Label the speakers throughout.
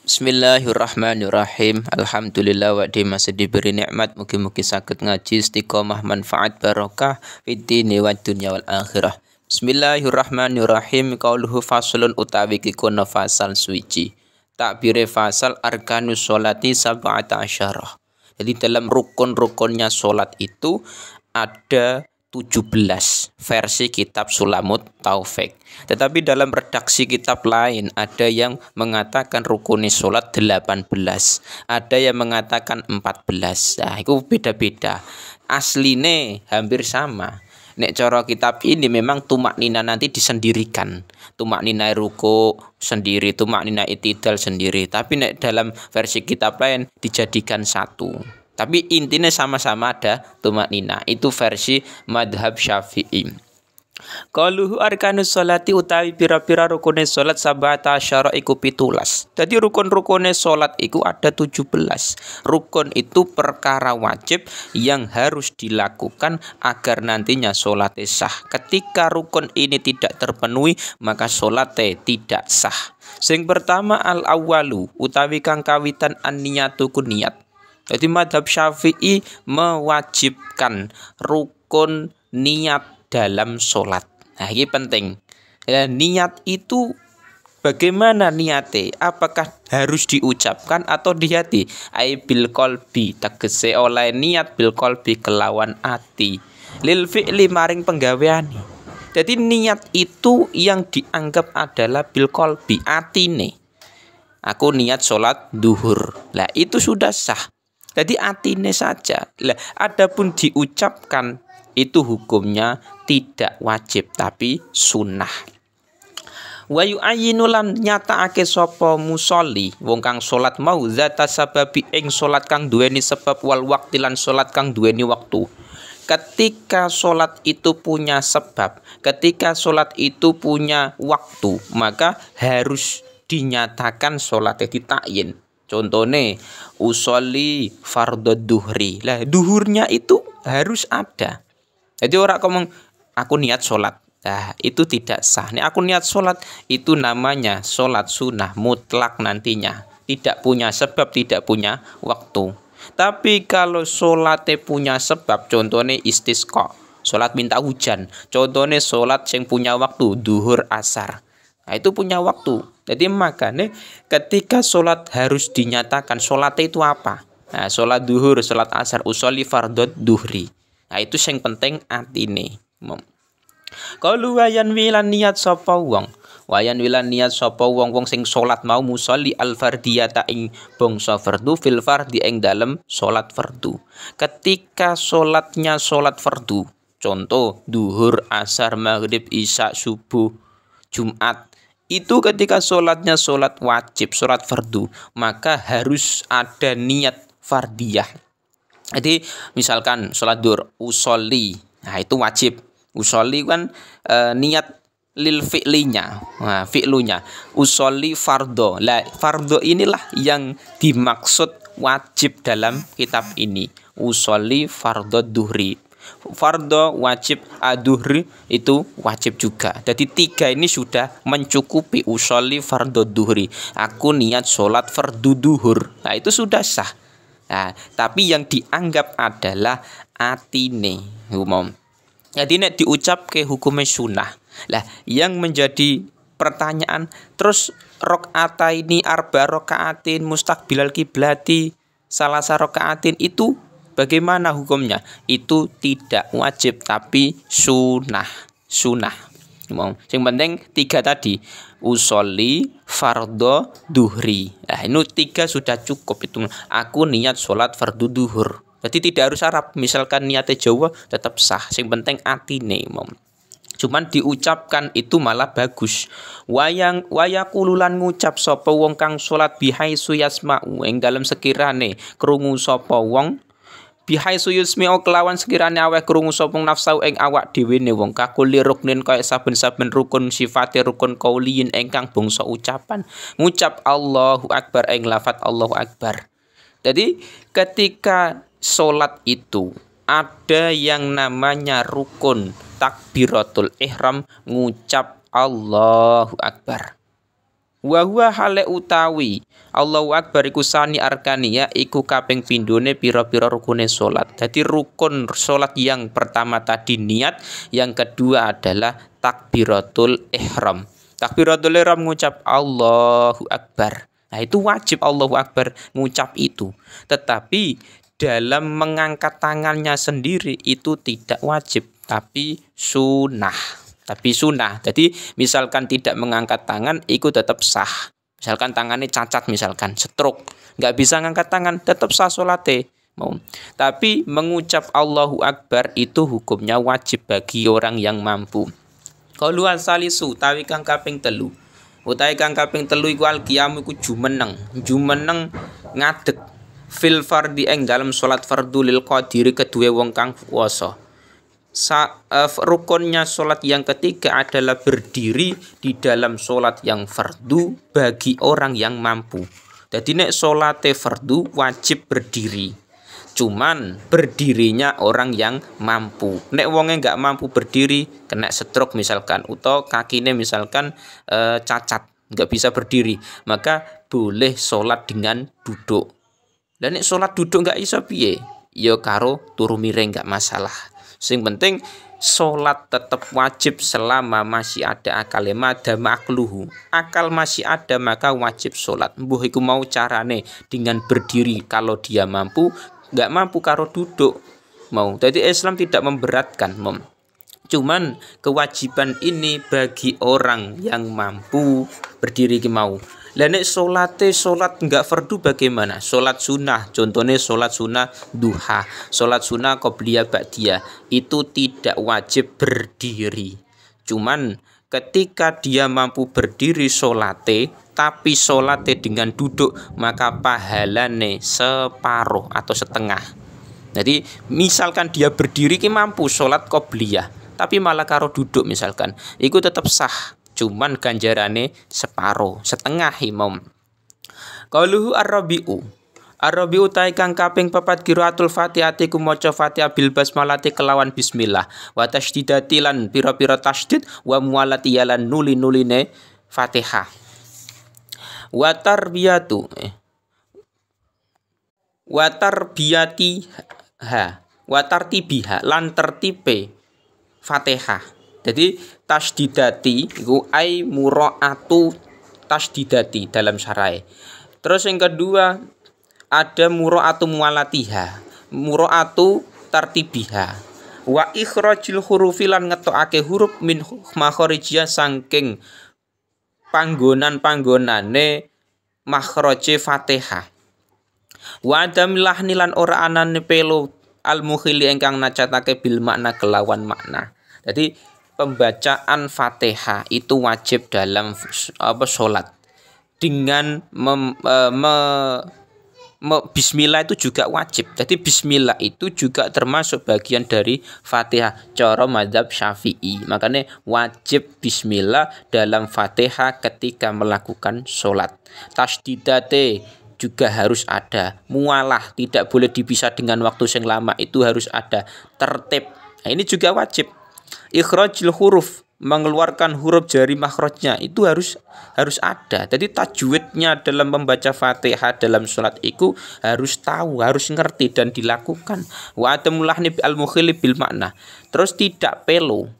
Speaker 1: Bismillahirrahmanirrahim. Alhamdulillah wa masih diberi nikmat, mugi-mugi saged ngaji istiqomah manfaat barokah fid dini wad dunya wal akhirah. Bismillahirrahmanirrahim. Qauluhu faslun utawi kikono fasal suci. Takbire fasal arkanus sholati sab'ata asyarah. Jadi dalam rukun-rukunnya sholat itu ada 17 versi kitab Sulamut Taufik. Tetapi dalam redaksi kitab lain ada yang mengatakan rukun sholat 18, ada yang mengatakan 14. Nah, itu beda-beda. Asline hampir sama. Nek cara kitab ini memang tumak nina nanti disendirikan. Tumak nina ruku sendiri, tumak nina itidal sendiri. Tapi nek dalam versi kitab lain dijadikan satu. Tapi intinya sama-sama ada tumak nina. Itu versi madhab Syafi'i. Qaluhu arkanus sholati utawi pira-pira rukune sholat sab'ata asyara iku 17. Jadi rukun-rukune sholat iku ada 17. Rukun itu perkara wajib yang harus dilakukan agar nantinya sholatnya sah. Ketika rukun ini tidak terpenuhi, maka sholatnya tidak sah. Sing pertama al-awwalu utawi kang kawitan an-niyatu ku niat. Jadi madhab Syafi'i mewajibkan rukun niat dalam sholat. Nah, ini penting. Ya, niat itu bagaimana niatnya? Apakah harus diucapkan atau di hati? Ai bil qalbi, tegese oleh niat bil qalbi kelawan ati. Lil fi'li maring penggaweane. Jadi niat itu yang dianggap adalah bil qalbi, atine. Aku niat sholat duhur. Lah itu sudah sah. Jadi atine saja. Lah adapun diucapkan itu hukumnya tidak wajib tapi sunnah. Wa yu'ayyinu lan nyatakake sapa musolli wong kang salat mau zata sababi ing salat kang duweni sebab wal waqti lan salat kang duweni waktu. Ketika salat itu punya sebab, ketika salat itu punya waktu, maka harus dinyatakan salatnya ditakyin. Contohnya usolli fardhu duhri. Lah duhurnya itu harus ada. Jadi orang ngomong aku niat sholat. Nah itu tidak sah. Nih aku niat sholat itu namanya sholat sunnah mutlak nantinya. Tidak punya sebab, tidak punya waktu. Tapi kalau sholatnya punya sebab, contohnya istisqa, sholat minta hujan. Contohnya sholat yang punya waktu, duhur asar. Nah itu punya waktu. Jadi makanya ketika sholat harus dinyatakan sholatnya itu apa. Nah sholat duhur, sholat asar, usolli fardhu duhri. Nah itu yang penting atine. Kalau wayan wilan niat sapa wong, wayan wilan niat sapa wong sing salat mau musolli al fardiyata ing bangsa fardu fil fardhi ing dalem salat fardu. Ketika salatnya salat fardu, contoh duhur, asar, maghrib, isya, subuh, Jumat, itu ketika salatnya salat wajib, salat fardu, maka harus ada niat fardiyah. Jadi misalkan sholat duhur usolli, nah itu wajib. Usolli kan niat lil fi'linya, nah, fi'lunya usolli fardho. Lah fardho inilah yang dimaksud wajib dalam kitab ini. Usolli fardho duhri. Fardho wajib, aduhri itu wajib juga. Jadi tiga ini sudah mencukupi. Usolli fardho duhri. Aku niat sholat fardu duhur. Nah itu sudah sah. Nah, tapi yang dianggap adalah atine umum. Jadi nek diucap ke hukumnya sunnah. Lah, yang menjadi pertanyaan terus rakaat ini arba rakaatin mustaqbilal kiblati salasa rakaatin itu bagaimana hukumnya? Itu tidak wajib tapi sunnah. Yang penting tiga tadi usolli fardho duhri. Nah ini tiga sudah cukup itu. Aku niat sholat fardu duhur. Jadi tidak harus Arab. Misalkan niatnya Jawa tetap sah. Yang penting atine cuman diucapkan itu malah bagus. Wayakululan ngucap sapa wong kang sholat bihaisu yasma'u ing dalam sekirane krungu sapa wong bihaisu yusmi'u kelawan sekirane aweh krungu sapa nafsu ing awak dhewe ne wong kakuli ruknin kaya saben-saben rukun sifate rukun kauliyin ingkang bangsa ucapan ngucap Allahu Akbar ing lafat Allahu Akbar. Jadi ketika sholat itu ada yang namanya rukun takbiratul ihram ngucap Allahu Akbar. Wa huwa hale utawi Allahu Akbar iku sani arkania iku kaping pindhone pira-pira rukune salat. Jadi rukun salat yang pertama tadi niat, yang kedua adalah takbiratul ihram. Takbiratul ihram ngucap Allahu Akbar. Nah, itu wajib Allahu Akbar ngucap itu. Tetapi dalam mengangkat tangannya sendiri itu tidak wajib, tapi sunnah. Jadi misalkan tidak mengangkat tangan, itu tetap sah. Misalkan tangannya cacat, misalkan stroke, nggak bisa ngangkat tangan, tetap sah solatnya. Tapi mengucap Allahu Akbar itu hukumnya wajib bagi orang yang mampu. Qaulu salisu tawi kang kaping telu. Utawi kang kaping telu iku al-qiyamu iku jumeneng ngadeg fil fardhi ing dalam salat fardhu lil qadiri kedue wong kang puasa. Rukunnya sholat yang ketiga adalah berdiri di dalam sholat yang fardu bagi orang yang mampu. Jadi nek sholatnya fardu wajib berdiri. Cuman berdirinya orang yang mampu. Nek wongnya nggak mampu berdiri, kena stroke misalkan, atau kakinya misalkan cacat, nggak bisa berdiri, maka boleh sholat dengan duduk. Dan nek sholat duduk nggak iso piye? Ya karo turu miring nggak masalah. Sing penting sholat tetap wajib selama masih ada akal, mada makluhu. Akal masih ada maka wajib sholat. Mbuh iku mau carane dengan berdiri kalau dia mampu, nggak mampu karo duduk mau. Jadi Islam tidak memberatkan. Cuman kewajiban ini bagi orang yang mampu berdiri ki mau. Lah nek sholat nggak fardu bagaimana? Sholat sunnah, contohnya sholat sunnah duha, sholat sunnah qobliyah ba'diyah, itu tidak wajib berdiri. Cuman ketika dia mampu berdiri sholatnya, tapi sholatnya dengan duduk, maka pahalane separuh atau setengah. Jadi misalkan dia berdiri ki mampu sholat qobliyah, tapi malah karo duduk misalkan, itu tetap sah. Cuman ganjarane separuh, setengah imam. Qauluhu ar-rabi'u. Ar-rabi'u ta kang kaping 4 qiraatul Fatihah ku maca Fatihah bil basmalati kelawan bismillah. Wa tasydidati lan pira-pira tasydid wa muwalati lan nuli-nuline Fatihah. Wa tarbiyatu. Wa tarbiyatiha. Wa tartibiha lan tertibe Fatihah. Jadi tasdidati iku ai muraatu tasdidati dalam syarah. Terus yang kedua ada muraatu mualatiha, muraatu tartibiha. Wa ikhrajil hurufi lan ngetokake huruf min makharijia saking panggonan-panggonane makhraje Fatihah. Wa adam lahni lan ora anane pelo al mukhili ingkang nacatake bil makna kelawan makna. Jadi pembacaan Fatihah itu wajib dalam sholat. Dengan bismillah itu juga wajib. Jadi bismillah itu juga termasuk bagian dari Fatihah cara mazhab Syafi'i. Makanya wajib bismillah dalam Fatihah ketika melakukan sholat. Tasdidate juga harus ada. Mualah tidak boleh dipisah dengan waktu yang lama, itu harus ada. Tertib, nah, ini juga wajib. Ikhrajil huruf, mengeluarkan huruf jari makhrajnya, itu harus ada. Jadi tajwidnya dalam membaca Fatihah dalam sholat itu harus tahu, harus ngerti dan dilakukan. Wa atamulahni al-mukhili bil makna. Terus tidak pelo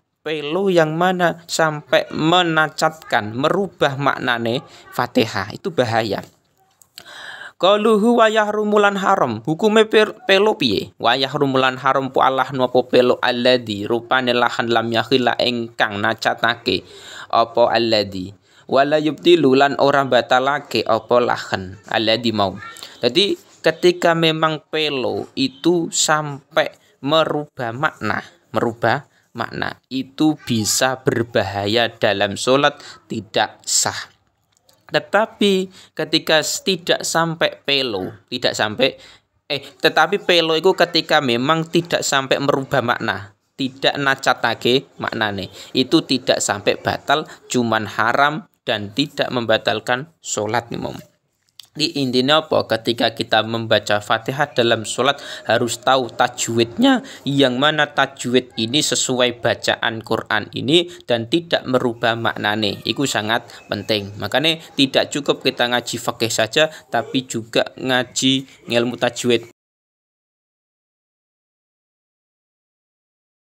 Speaker 1: yang mana sampai menacatkan, merubah maknane Fatihah, itu bahaya. Qaluhu wa yahrumulan haram, hukume pelo piye? Wa yahrumulan haram pu Allah napa pelo alladzi rupane lahan lam yakhila engkang nacatake apa alladzi wala yubtilu lan ora batalake apa lahan alladzi mau. Jadi ketika memang pelo itu sampai merubah makna itu bisa berbahaya dalam sholat, tidak sah. Tetapi ketika tidak sampai pelo, tetapi pelo itu ketika memang tidak sampai merubah makna, tidak nacatake maknane, itu tidak sampai batal, cuman haram dan tidak membatalkan sholat imam. Di intinya apa? Ketika kita membaca Fatihah dalam sholat harus tahu tajwidnya, yang mana tajwid ini sesuai bacaan Quran ini dan tidak merubah maknane. Itu sangat penting. Makanya tidak cukup kita ngaji fikih saja, tapi juga ngaji ilmu tajwid.